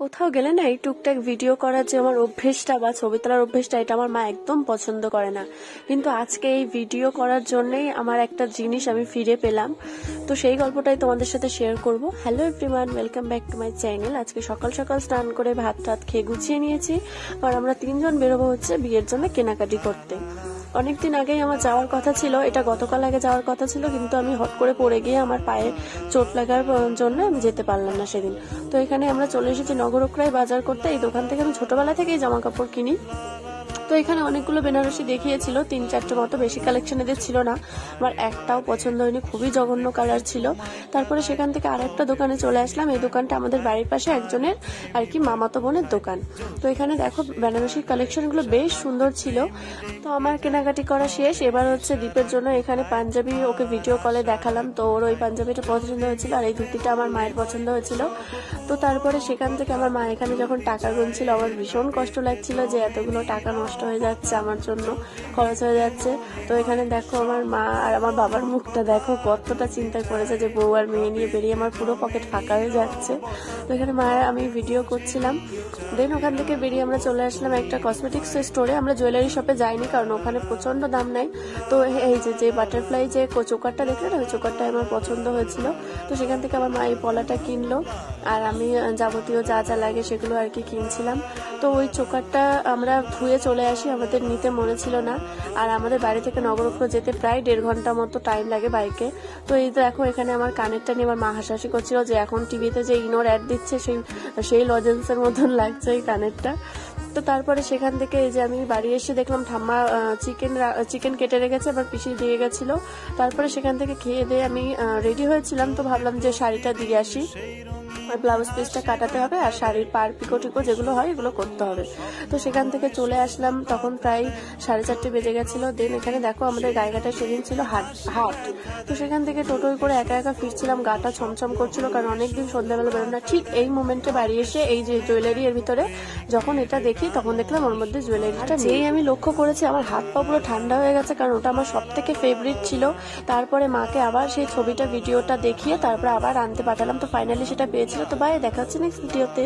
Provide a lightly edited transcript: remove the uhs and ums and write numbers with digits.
কোথাও গেলে না এই টুকটাক ভিডিও করার যে আমার অভ্যেসটা বা ছবি তোলার অভ্যেসটা, এটা আমার মা একদম পছন্দ করে না। কিন্তু আজকে এই ভিডিও করার জন্যই আমার একটা জিনিস আমি ফিরে পেলাম, তো সেই গল্পটাই তোমাদের সাথে শেয়ার করব। Hello everyone, welcome back to my channel. আজকে সকাল সকাল স্নান করে ভাত টাত খেয়ে গুছিয়ে নিয়েছি, আর আমরা তিনজন বেরোবো হচ্ছে বিয়ের জন্য কেনাকাটি করতে। অনেকদিন আগেই আমার যাওয়ার কথা ছিল, এটা গতকাল আগে যাওয়ার কথা ছিল, কিন্তু আমি হট করে পড়ে গিয়ে আমার পায়ে চোট লাগার জন্য আমি যেতে পারলাম না সেদিন। তো এখানে আমরা চলে এসেছি নগরক্রায় বাজার করতে। এই দোকান থেকে আমি ছোটবেলা থেকেই জামা কাপড় কিনি। তো এখানে অনেকগুলো বেনারসি দেখিয়েছিল, 3-4টে মতো, বেশি কালেকশন এদের ছিল না। আমার একটাও পছন্দ হয়নি, খুবই জঘন্য কালার ছিল। তারপরে সেখান থেকে আরেকটা দোকানে চলে আসলাম। এই দোকানটা আমাদের বাড়ির পাশে একজনের আর কি মামাতো বোনের দোকান। তো এখানে দেখো বেনারসির কালেকশনগুলো বেশ সুন্দর ছিল। তো আমার কেনাকাটি করা শেষ। এবার হচ্ছে দীপের জন্য এখানে পাঞ্জাবি ওকে ভিডিও কলে দেখালাম, তো ওর ওই পাঞ্জাবিটা পছন্দ হয়েছিল, আর এই ধুতিটা আমার মায়ের পছন্দ হয়েছিল। তো তারপরে সেখান থেকে আমার মা এখানে যখন টাকা গুনছিল, আমার ভীষণ কষ্ট লাগছিল যে এতগুলো টাকা নষ্ট হয়ে যাচ্ছে, আমার জন্য খরচ হয়ে যাচ্ছে। তো এখানে দেখো আমার মা আর আমার বাবার মুখটা দেখো, কতটা চিন্তা করেছে যে বউ আর মেয়ে নিয়ে বেরিয়ে আমার পুরো পকেট ফাঁকা হয়ে যাচ্ছে। তো এখানে মায়ের আমি ভিডিও করছিলাম। দেন ওখান থেকে বেরিয়ে আমরা চলে আসলাম একটা কসমেটিক্স স্টোরে। আমরা জুয়েলারি শপে যাইনি, কারণ ওখানে প্রচন্ড দাম নাই। তো এই যে বাটারফ্লাই যে চোকারটা দেখলে না, ওই চোকারটা আমার পছন্দ হয়েছিল। তো সেখান থেকে আমার মা এই পলাটা কিনলো, আর আমি যাবতীয় যা যা লাগে সেগুলো আর কি কিনছিলাম। তো ওই চোকারটা আমরা ধুয়ে চলে আসি, আমাদের নিতে মনে ছিল না। আর আমাদের বাড়ি থেকে নগরক্ষ যেতে প্রায় 1.5 ঘন্টা মতো টাইম লাগে বাইকে। তো এই দেখো এখানে আমার কানেরটা নিয়ে আমার মা হাসাহাসি করছিল যে এখন টিভিতে যে ইনোর অ্যাড দিচ্ছে সেই লজেন্সের মতন লাগছে এই কানেরটা। তো তারপরে সেখান থেকে এই যে আমি বাড়ি এসে দেখলাম ঠাম্মা চিকেন কেটে রেখেছে, আবার পিষিয়ে দিয়ে গেছিল। তারপরে সেখান থেকে খেয়ে দিয়ে আমি রেডি হয়েছিলাম। তো ভাবলাম যে শাড়িটা দিয়ে আসি, আর ব্লাউজ পিসটা কাটাতে হবে, আর শাড়ির পার পিকো টিকো যেগুলো হয় এগুলো করতে হবে। তো সেখান থেকে চলে আসলাম, তখন প্রায় 4:30 বেজে গেছিল। দেন এখানে দেখো আমাদের গায়েঘাটা সেদিন ছিল হাট। তো সেখান থেকে টোটোয় করে একা একা ফিরছিলাম, গাটা ছমছম করছিল, কারণ অনেকদিন সন্ধ্যাবেলা বেরোনো না। ঠিক এই মোমেন্টে বাড়ি এসে এই যে জুয়েলারি এর ভিতরে যখন এটা দেখি, তখন দেখলাম ওর মধ্যে জুয়েলারিটা যেই আমি লক্ষ্য করেছি, আমার হাত পা পুরো ঠান্ডা হয়ে গেছে, কারণ ওটা আমার সব থেকে ফেভারিট ছিল। তারপরে মাকে আবার সেই ছবিটা ভিডিওটা দেখিয়ে তারপরে আবার আনতে পাঠালাম। তো ফাইনালি সেটা পেয়েছিল। তো বাই, দেখা হচ্ছে নেক্সট ভিডিওতে।